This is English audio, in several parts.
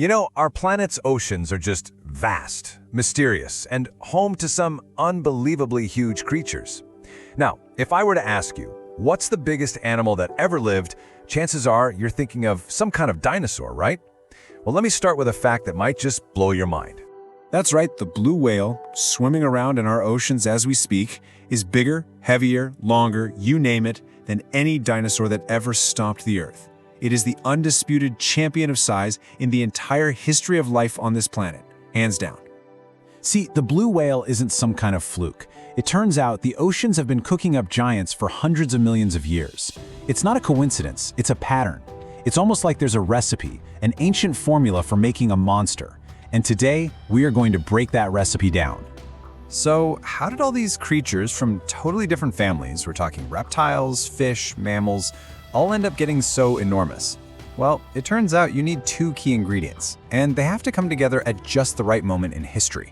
You know, our planet's oceans are just vast, mysterious, and home to some unbelievably huge creatures. Now, if I were to ask you, what's the biggest animal that ever lived, chances are you're thinking of some kind of dinosaur, right? Well, let me start with a fact that might just blow your mind. That's right, the blue whale, swimming around in our oceans as we speak, is bigger, heavier, longer, you name it, than any dinosaur that ever stomped the earth. It is the undisputed champion of size in the entire history of life on this planet, hands down. See, the blue whale isn't some kind of fluke. It turns out the oceans have been cooking up giants for hundreds of millions of years. It's not a coincidence, it's a pattern. It's almost like there's a recipe, an ancient formula for making a monster. And today, we are going to break that recipe down. So, how did all these creatures from totally different families, we're talking reptiles, fish, mammals, all end up getting so enormous? Well, it turns out you need two key ingredients, and they have to come together at just the right moment in history.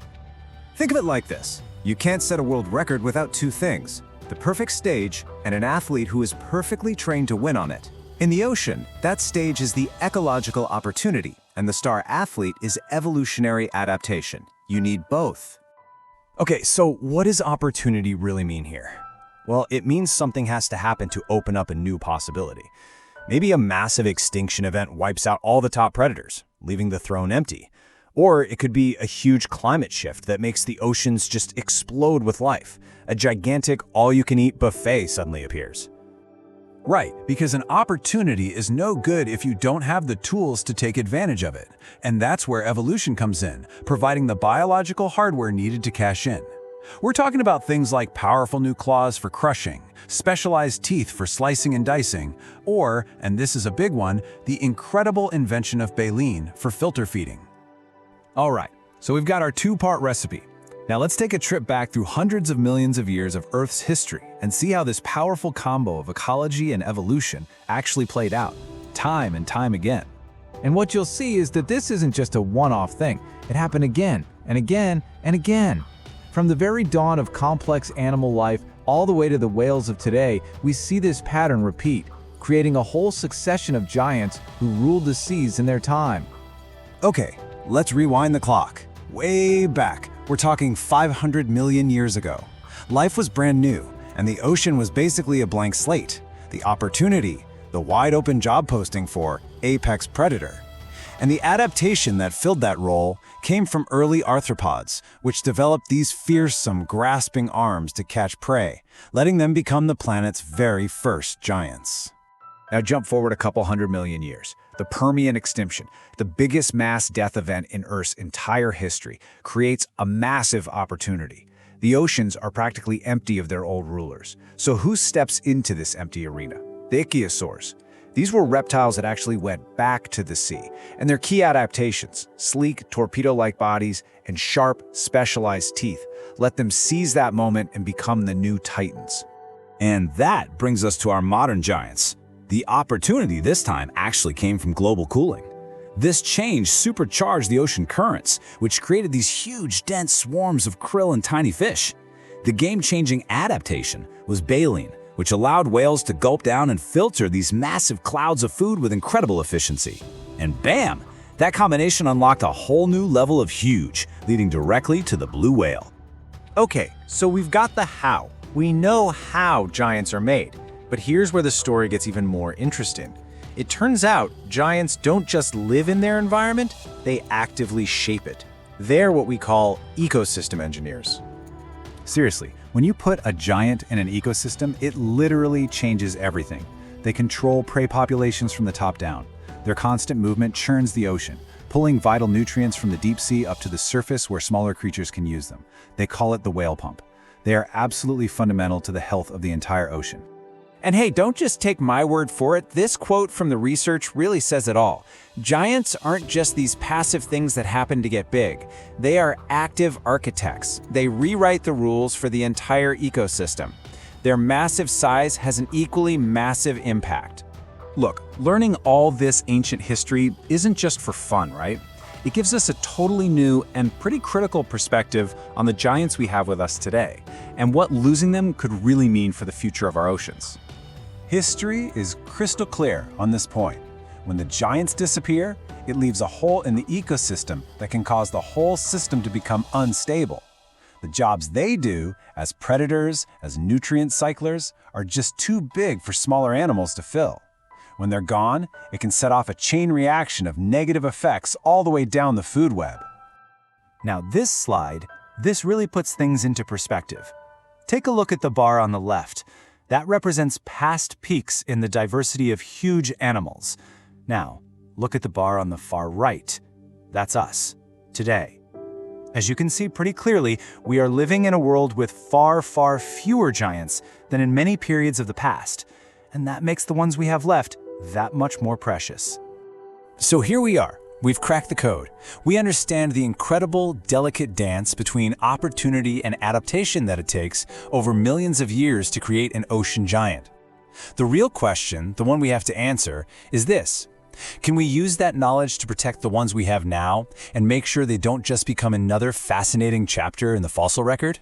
Think of it like this. You can't set a world record without two things: the perfect stage and an athlete who is perfectly trained to win on it. In the ocean, that stage is the ecological opportunity, and the star athlete is evolutionary adaptation. You need both. Okay, so what does opportunity really mean here? Well, it means something has to happen to open up a new possibility. Maybe a massive extinction event wipes out all the top predators, leaving the throne empty. Or it could be a huge climate shift that makes the oceans just explode with life. A gigantic all-you-can-eat buffet suddenly appears. Right, because an opportunity is no good if you don't have the tools to take advantage of it. And that's where evolution comes in, providing the biological hardware needed to cash in. We're talking about things like powerful new claws for crushing, specialized teeth for slicing and dicing, or, and this is a big one, the incredible invention of baleen for filter feeding. All right, so we've got our two-part recipe. Now let's take a trip back through hundreds of millions of years of Earth's history and see how this powerful combo of ecology and evolution actually played out, time and time again. And what you'll see is that this isn't just a one-off thing. It happened again and again and again. From the very dawn of complex animal life all the way to the whales of today, we see this pattern repeat, creating a whole succession of giants who ruled the seas in their time. Okay, let's rewind the clock. Way back, we're talking 500 million years ago. Life was brand new, and the ocean was basically a blank slate. The opportunity, the wide-open job posting for apex predator. And the adaptation that filled that role came from early arthropods, which developed these fearsome, grasping arms to catch prey, letting them become the planet's very first giants. Now jump forward a couple hundred million years. The Permian extinction, the biggest mass death event in Earth's entire history, creates a massive opportunity. The oceans are practically empty of their old rulers. So who steps into this empty arena? The ichthyosaurs. These were reptiles that actually went back to the sea, and their key adaptations, sleek, torpedo-like bodies and sharp, specialized teeth, let them seize that moment and become the new titans. And that brings us to our modern giants. The opportunity this time actually came from global cooling. This change supercharged the ocean currents, which created these huge, dense swarms of krill and tiny fish. The game-changing adaptation was baleen, which allowed whales to gulp down and filter these massive clouds of food with incredible efficiency. And bam! That combination unlocked a whole new level of huge, leading directly to the blue whale. Okay, so we've got the how. We know how giants are made. But here's where the story gets even more interesting. It turns out giants don't just live in their environment, they actively shape it. They're what we call ecosystem engineers. Seriously, when you put a giant in an ecosystem, it literally changes everything. They control prey populations from the top down. Their constant movement churns the ocean, pulling vital nutrients from the deep sea up to the surface where smaller creatures can use them. They call it the whale pump. They are absolutely fundamental to the health of the entire ocean. And hey, don't just take my word for it. This quote from the research really says it all. Giants aren't just these passive things that happen to get big. They are active architects. They rewrite the rules for the entire ecosystem. Their massive size has an equally massive impact. Look, learning all this ancient history isn't just for fun, right? It gives us a totally new and pretty critical perspective on the giants we have with us today, and what losing them could really mean for the future of our oceans. History is crystal clear on this point. When the giants disappear, it leaves a hole in the ecosystem that can cause the whole system to become unstable. The jobs they do, as predators, as nutrient cyclers, are just too big for smaller animals to fill. When they're gone, it can set off a chain reaction of negative effects all the way down the food web. Now this really puts things into perspective. Take a look at the bar on the left. That represents past peaks in the diversity of huge animals. Now, look at the bar on the far right. That's us, today. As you can see pretty clearly, we are living in a world with far, far fewer giants than in many periods of the past, and that makes the ones we have left that much more precious. So here we are. We've cracked the code. We understand the incredible, delicate dance between opportunity and adaptation that it takes over millions of years to create an ocean giant. The real question, the one we have to answer, is this: can we use that knowledge to protect the ones we have now and make sure they don't just become another fascinating chapter in the fossil record?